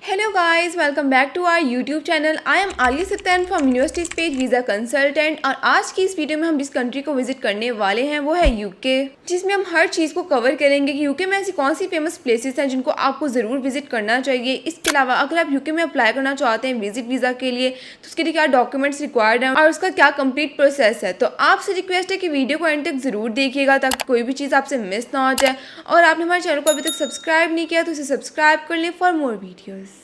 Hello guys, welcome back to our YouTube channel. I am Aliya Sattan from university page visa consultant और आज की इस video में हम जिस कंट्री को विजिट करने वाले हैं वो है यूके, जिसमें हम हर चीज़ को कवर करेंगे कि यूके में ऐसी कौन सी फेमस प्लेसेस हैं जिनको आपको ज़रूर विजिट करना चाहिए। इसके अलावा अगर आप यूके में अप्लाई करना चाहते हैं विजिट वीज़ा के लिए तो उसके लिए क्या डॉक्यूमेंट्स रिक्वायर्ड हैं और उसका क्या कंप्लीट प्रोसेस है। तो आपसे रिक्वेस्ट है कि वीडियो को एंड तक ज़रूर देखिएगा ताकि कोई भी चीज़ आपसे मिस ना हो जाए। और आपने हमारे चैनल को अभी तक सब्सक्राइब नहीं किया तो इसे सब्सक्राइब कर लें for more videos.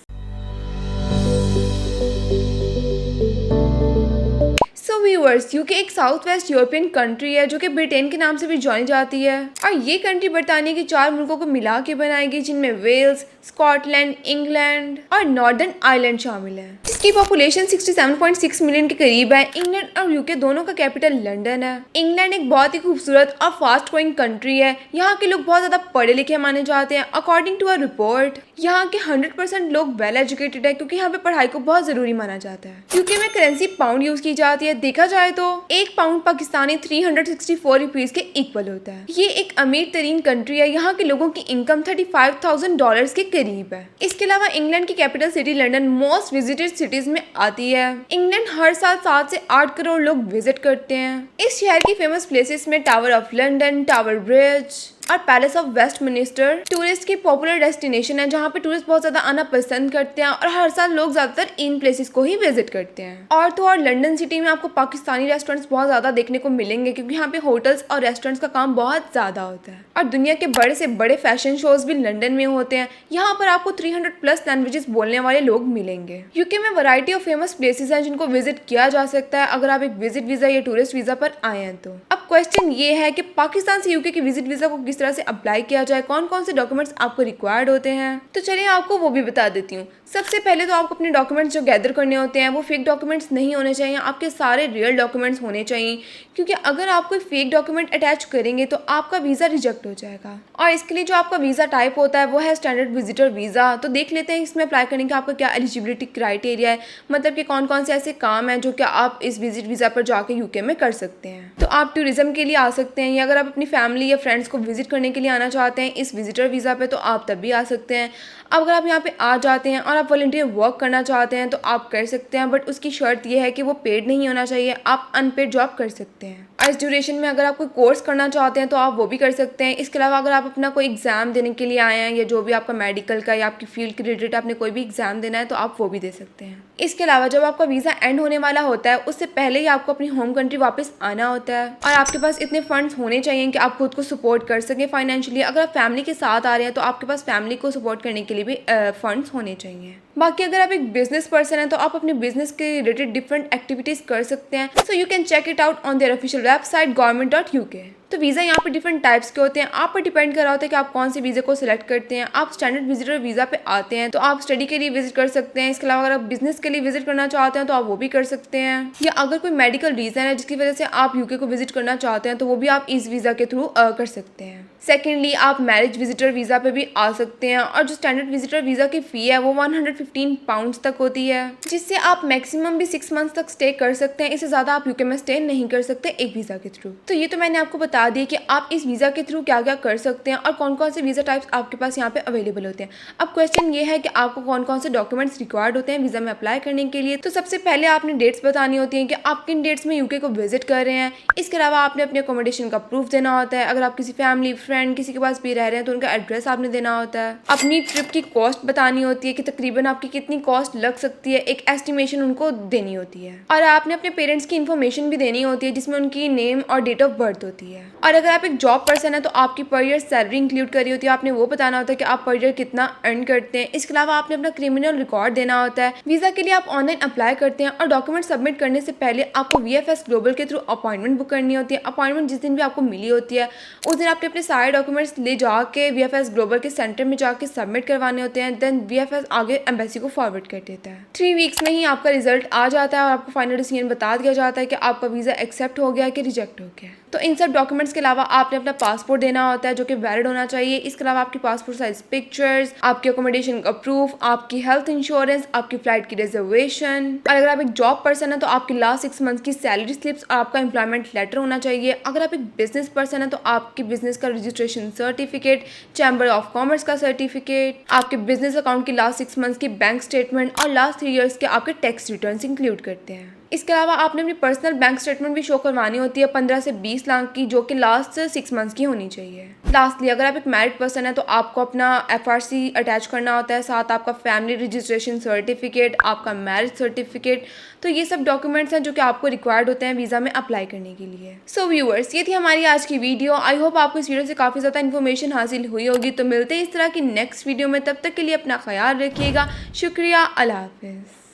So viewers, UK एक साउथ वेस्ट यूरोपियन कंट्री है जो कि ब्रिटेन के नाम से भी जानी जाती है और ये कंट्री बरतानिया के 4 मुल्कों को मिला के बनाई गई, जिनमें वेल्स, स्कॉटलैंड, इंग्लैंड और नॉर्दर्न आयरलैंड शामिल है, जिसकी पॉपुलेशन 67.6 मिलियन के करीब है। इंग्लैंड और यूके दोनों का कैपिटल लंदन है। इंग्लैंड एक बहुत ही खूबसूरत और फास्ट ग्रोइंग कंट्री है। यहाँ के लोग बहुत ज्यादा पढ़े लिखे माने जाते हैं। अकॉर्डिंग टू अ रिपोर्ट यहाँ के 100% लोग वेल एजुकेटेड है क्योंकि यहाँ पे पढ़ाई को बहुत जरूरी माना जाता है। यूके में करेंसी पाउंड यूज की जाती है। देखा जाए तो 1 पाउंड पाकिस्तानी 364 रुपीज के इक्वल होता है। ये एक अमीर तरीन कंट्री है। यहाँ के लोगों की इनकम $35,000 के करीब है। इसके अलावा इंग्लैंड की capital city London most visited cities में आती है। इंग्लैंड हर साल 7 से 8 करोड़ लोग विजिट करते हैं। इस शहर की फेमस प्लेसेस में tower of London, tower bridge और पैलेस ऑफ वेस्टमिनिस्टर टूरिस्ट की पॉपुलर डेस्टिनेशन है, जहाँ पे टूरिस्ट बहुत ज्यादा आना पसंद करते हैं और हर साल लोग ज्यादातर इन प्लेसेस को ही विजिट करते हैं। और तो और लंदन सिटी में आपको पाकिस्तानी रेस्टोरेंट्स बहुत ज्यादा देखने को मिलेंगे क्योंकि यहाँ पे होटल्स और रेस्टोरेंट्स का काम बहुत ज्यादा होता है और दुनिया के बड़े से बड़े फैशन शोज भी लंदन में होते हैं। यहाँ पर आपको 300+ लैंग्वेजेस बोलने वाले लोग मिलेंगे। यूके में वैरायटी ऑफ फेमस प्लेसेस हैं जिनको विजिट किया जा सकता है अगर आप एक विजिट वीजा या टूरिस्ट वीजा पर आए हैं तो। अब क्वेश्चन ये है कि पाकिस्तान से यूके की विजिट वीजा को किस तरह से अप्लाई किया जाए, कौन कौन से डॉक्यूमेंट्स आपको रिक्वायर्ड होते हैं। तो चलिए आपको वो भी बता देती हूँ। सबसे पहले तो आपको अपने डॉक्यूमेंट्स जो गैदर करने होते हैं वो फेक डॉक्यूमेंट्स नहीं होने चाहिए, आपके सारे रियल डॉक्यूमेंट्स होने चाहिए क्योंकि अगर आप कोई फेक डॉक्यूमेंट अटैच करेंगे तो आपका वीज़ा रिजेक्ट हो जाएगा। और इसके लिए जो आपका वीज़ा टाइप होता है वो है स्टैंडर्ड विजिटर वीज़ा। तो देख लेते हैं इसमें अप्लाई करने का आपका क्या एलिजिबिलिटी क्राइटेरिया है, मतलब कि कौन कौन से ऐसे काम हैं जो कि आप इस विजिट वीज़ा पर जाके यूके में कर सकते हैं। तो आप टूरिज्म के लिए आ सकते हैं या अगर आप अपनी फैमिली या फ्रेंड्स को विजिट करने के लिए आना चाहते हैं इस विजिटर वीज़ा पे तो आप तब भी आ सकते हैं। अब अगर आप यहाँ पे आ जाते हैं और आप वॉलंटियर वर्क करना चाहते हैं तो आप कर सकते हैं, बट उसकी शर्त यह है कि वो पेड नहीं होना चाहिए। आप अनपेड जॉब कर सकते हैं। और इस ड्यूरेशन में अगर आप कोई कोर्स करना चाहते हैं तो आप वो भी कर सकते हैं। इसके अलावा अगर आप अपना कोई एग्जाम देने के लिए आए हैं या जो भी आपका मेडिकल का या आपकी फील्ड के रिलेटेड आपने कोई भी एग्जाम देना है तो आप वो भी दे सकते हैं। इसके अलावा जब आपका वीज़ा एंड होने वाला होता है उससे पहले ही आपको अपनी होम कंट्री वापस आना होता है और आपके पास इतने फंड्स होने चाहिए कि आप खुद को सपोर्ट कर सकें फाइनेंशियली। अगर आप फैमिली के साथ आ रहे हैं तो आपके पास फैमिली को सपोर्ट करने के लिए भी फंड्स होने चाहिए। बाकी अगर आप एक बिजनेस पर्सन हैं तो आप अपने बिजनेस के रिलेटेड डिफरेंट एक्टिविटीज कर सकते हैं। So you can check it out on their official website government.uk। तो वीज़ा यहाँ पे डिफरेंट टाइप्स के होते हैं। आप पर डिपेंड कर रहा होता है कि आप कौन से वीज़े को सिलेक्ट करते हैं। आप स्टैंडर्ड विजिटर वीज़ा पे आते हैं तो आप स्टडी के लिए विजिट कर सकते हैं। इसके अलावा अगर आप बिजनेस के लिए विजिट करना चाहते हैं तो आप वो भी कर सकते हैं, या अगर कोई मेडिकल रीज़न है जिसकी वजह से आप यूके को विजिट करना चाहते हैं तो वो भी आप इस वीज़ा के थ्रू कर सकते हैं। सेकेंडली आप मैरिज विजिटर वीज़ा पे भी आ सकते हैं और जो स्टैंडर्ड विजिटर वीज़ा की फ़ी है वो 115 पाउंड्स तक होती है, जिससे आप मैक्सिमम भी 6 मंथ्स तक स्टे कर सकते हैं। इससे ज़्यादा आप यूके में स्टे नहीं कर सकते एक वीज़ा के थ्रू। तो ये तो मैंने आपको बता दिया कि आप इस वीज़ा के थ्रू क्या क्या कर सकते हैं और कौन कौन से वीज़ा टाइप्स आपके पास यहाँ पे अवेलेबल होते हैं। अब क्वेश्चन ये है कि आपको कौन कौन से डॉक्यूमेंट्स रिक्वायर्ड होते हैं वीज़ा में अप्लाई करने के लिए। तो सबसे पहले आपने डेट्स बतानी होती हैं कि आप किन डेट्स में यूके को विजिट कर रहे हैं। इसके अलावा आपने अपने अकोमोडेशन का प्रूफ देना होता है। अगर आप किसी फैमिली फ्रेंड किसी के पास भी रह रहे हैं तो उनका एड्रेस आपने देना होता है। अपनी ट्रिप की कॉस्ट बतानी होती है कि तकरीबन आपकी कितनी कॉस्ट लग सकती है, एक एस्टिमेशन उनको देनी होती है। और आपने अपने पेरेंट्स की इन्फॉर्मेशन भी देनी होती है जिसमें उनकी नेम और डेट ऑफ बर्थ होती है। और अगर आप एक जॉब पर्सन है तो आपकी पर ईयर सैलरी इंक्लूड करी होती है। आपने वो बताना होता है कि आप पर ईयर कितना अर्न करते हैं। इसके अलावा आपने अपना क्रिमिनल रिकॉर्ड देना होता है। वीज़ा के लिए आप ऑनलाइन अप्लाई करते हैं और डॉक्यूमेंट सबमिट करने से पहले आपको VFS ग्लोबल के थ्रू अपॉइंटमेंट बुक करनी होती है। अपॉइंटमेंट जिस दिन भी आपको मिली होती है उस दिन आपने अपने सारे डॉक्यूमेंट्स ले जाके VFS ग्लोबल के सेंटर में जाके सबमिट करवाने होते हैं। देन VFS आगे एम्बेसी को फॉरवर्ड कर देता है। 3 वीक्स में ही आपका रिजल्ट आ जाता है और आपको फाइनल डिसीजन बता दिया जाता है कि आपका वीज़ा एक्सेप्ट हो गया कि रिजेक्ट हो गया। तो इन सब डॉक्यूमेंट्स के अलावा आपने अपना पासपोर्ट देना होता है जो कि वैलिड होना चाहिए। इसके अलावा आपकी पासपोर्ट साइज पिक्चर्स, आपकी अकोमोडेशन का प्रूफ, आपकी हेल्थ इंश्योरेंस, आपकी फ्लाइट की रिजर्वेशन। और अगर आप एक जॉब पर्सन है तो आपकी लास्ट 6 मंथ की सैलरी स्लिप्स और आपका एम्प्लॉयमेंट लेटर होना चाहिए। अगर आप एक बिजनेस पर्सन है तो आपकी बिजनेस का registration certificate, chamber of commerce का सर्टिफिकेट, आपके बिजनेस अकाउंट की लास्ट 6 मंथ्स की बैंक स्टेटमेंट और लास्ट 3 ईयर्स के आपके टैक्स रिटर्न्स इंक्लूड करते हैं। इसके अलावा आपने अपनी पर्सनल बैंक स्टेटमेंट भी शो करवानी होती है 15 से 20 लाख की, जो कि लास्ट 6 मंथ्स की होनी चाहिए। लास्टली, अगर आप एक मैरिड पर्सन है तो आपको अपना FRC अटैच करना होता है, साथ आपका फैमिली रजिस्ट्रेशन सर्टिफिकेट, आपका मैरिज सर्टिफिकेट। तो ये सब डॉक्यूमेंट्स हैं जो कि आपको रिक्वायर्ड होते हैं वीज़ा में अप्लाई करने के लिए। सो व्यूअर्स, ये थी हमारी आज की वीडियो। आई होप आपको इस वीडियो से काफ़ी ज़्यादा इन्फॉर्मेशन हासिल हुई होगी। तो मिलते हैं इस तरह की नेक्स्ट वीडियो में, तब तक के लिए अपना ख्याल रखिएगा। शुक्रिया, अल्लाह हाफिज़।